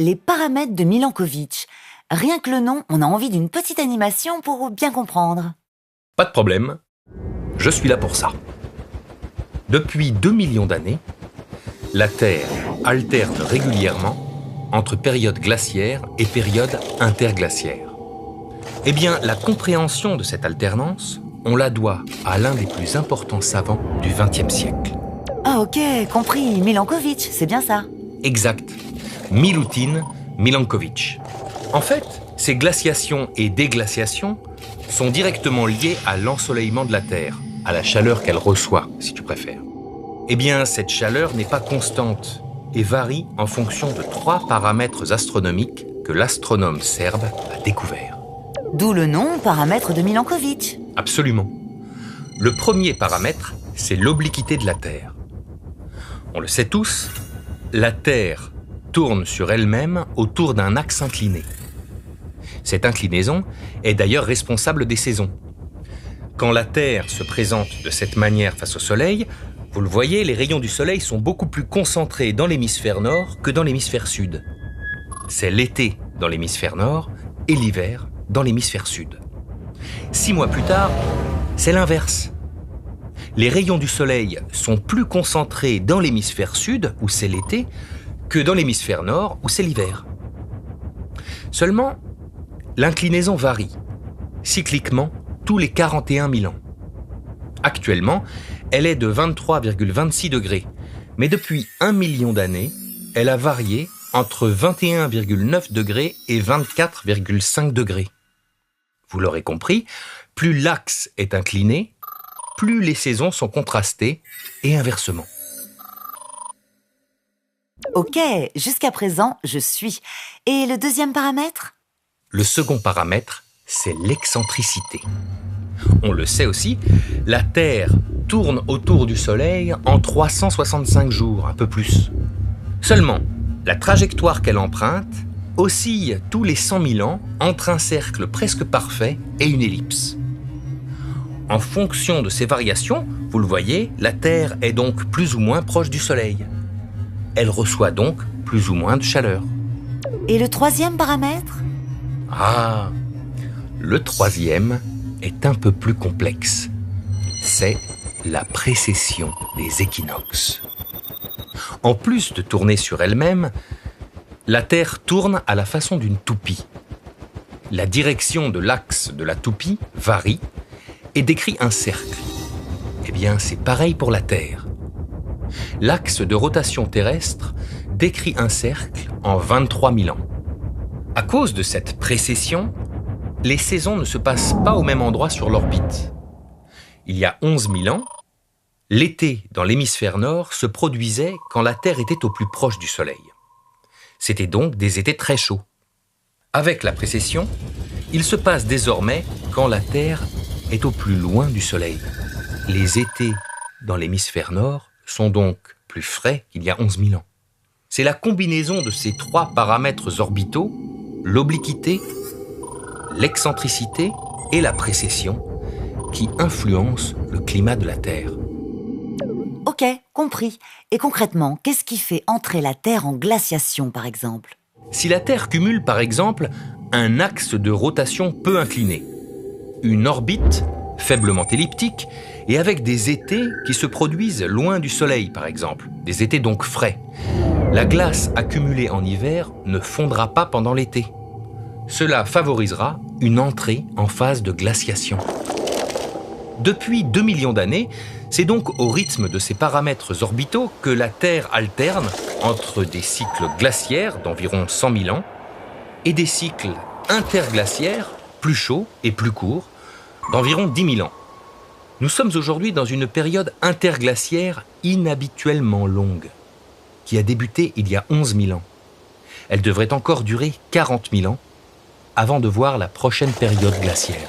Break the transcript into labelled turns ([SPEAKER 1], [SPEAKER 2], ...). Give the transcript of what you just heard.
[SPEAKER 1] les paramètres de Milankovitch. Rien que le nom, on a envie d'une petite animation pour bien comprendre.
[SPEAKER 2] Pas de problème, je suis là pour ça. Depuis 2 millions d'années, la Terre alterne régulièrement entre périodes glaciaires et périodes interglaciaires. Eh bien, la compréhension de cette alternance, on la doit à l'un des plus importants savants du XXe siècle.
[SPEAKER 1] Ah ok, compris, Milankovitch, c'est bien ça.
[SPEAKER 2] Exact, Milutin Milankovitch. En fait, ces glaciations et déglaciations sont directement liées à l'ensoleillement de la Terre, à la chaleur qu'elle reçoit, si tu préfères. Eh bien, cette chaleur n'est pas constante et varie en fonction de 3 paramètres astronomiques que l'astronome serbe a découverts.
[SPEAKER 1] D'où le nom paramètre de Milankovitch.
[SPEAKER 2] Absolument. Le premier paramètre, c'est l'obliquité de la Terre. On le sait tous, la Terre tourne sur elle-même autour d'un axe incliné. Cette inclinaison est d'ailleurs responsable des saisons. Quand la Terre se présente de cette manière face au Soleil, vous le voyez, les rayons du Soleil sont beaucoup plus concentrés dans l'hémisphère nord que dans l'hémisphère sud. C'est l'été dans l'hémisphère nord et l'hiver dans l'hémisphère sud. 6 mois plus tard, c'est l'inverse. Les rayons du Soleil sont plus concentrés dans l'hémisphère sud, où c'est l'été, que dans l'hémisphère nord, où c'est l'hiver. Seulement, l'inclinaison varie, cycliquement, tous les 41 000 ans. Actuellement, elle est de 23,26 degrés, mais depuis 1 million d'années, elle a varié entre 21,9 degrés et 24,5 degrés. Vous l'aurez compris, plus l'axe est incliné, plus les saisons sont contrastées et inversement.
[SPEAKER 1] Ok, jusqu'à présent, je suis. Et le deuxième paramètre ?
[SPEAKER 2] Le second paramètre, c'est l'excentricité. On le sait aussi, la Terre tourne autour du Soleil en 365 jours, un peu plus. Seulement, la trajectoire qu'elle emprunte oscille tous les 100 000 ans entre un cercle presque parfait et une ellipse. En fonction de ces variations, vous le voyez, la Terre est donc plus ou moins proche du Soleil. Elle reçoit donc plus ou moins de chaleur.
[SPEAKER 1] Et le troisième paramètre ?
[SPEAKER 2] Ah, le troisième est un peu plus complexe. C'est la précession des équinoxes. En plus de tourner sur elle-même, la Terre tourne à la façon d'une toupie. La direction de l'axe de la toupie varie et décrit un cercle. Eh bien, c'est pareil pour la Terre. L'axe de rotation terrestre décrit un cercle en 23 000 ans. À cause de cette précession, les saisons ne se passent pas au même endroit sur l'orbite. Il y a 11 000 ans, l'été dans l'hémisphère nord se produisait quand la Terre était au plus proche du Soleil. C'était donc des étés très chauds. Avec la précession, il se passe désormais quand la Terre est au plus loin du Soleil. Les étés dans l'hémisphère nord sont donc plus frais qu'il y a 11 000 ans. C'est la combinaison de ces 3 paramètres orbitaux, l'obliquité, l'excentricité et la précession, qui influencent le climat de la Terre.
[SPEAKER 1] Ok, compris. Et concrètement, qu'est-ce qui fait entrer la Terre en glaciation, par exemple ?
[SPEAKER 2] Si la Terre cumule, par exemple, un axe de rotation peu incliné, une orbite faiblement elliptique et avec des étés qui se produisent loin du Soleil, par exemple, des étés donc frais, la glace accumulée en hiver ne fondra pas pendant l'été. Cela favorisera une entrée en phase de glaciation. Depuis 2 millions d'années, c'est donc au rythme de ces paramètres orbitaux que la Terre alterne entre des cycles glaciaires d'environ 100 000 ans et des cycles interglaciaires plus chauds et plus courts d'environ 10 000 ans. Nous sommes aujourd'hui dans une période interglaciaire inhabituellement longue, qui a débuté il y a 11 000 ans. Elle devrait encore durer 40 000 ans avant de voir la prochaine période glaciaire.